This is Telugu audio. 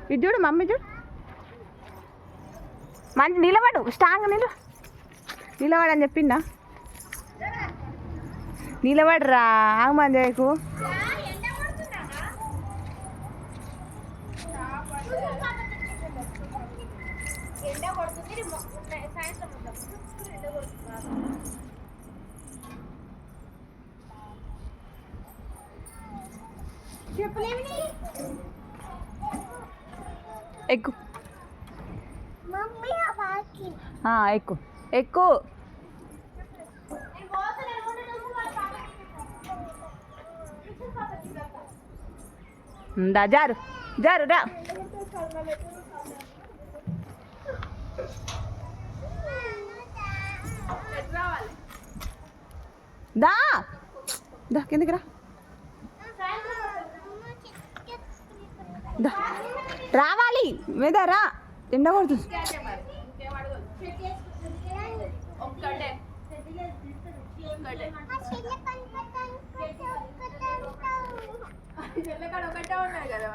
ఇది చూడు మమ్మీ చూడు మంచి నిలబడు స్ట్రాంగ్ నిలబడని చెప్పిందా నిలబడరా ఆగమని చేయకు ఎక్కు ఎక్కు ఎక్కు జారు జారు రా దా దా కిందికి రా రావాలి మీద రా ఎండ కొడుతుంది ఒకటే ఉన్నాయి కదా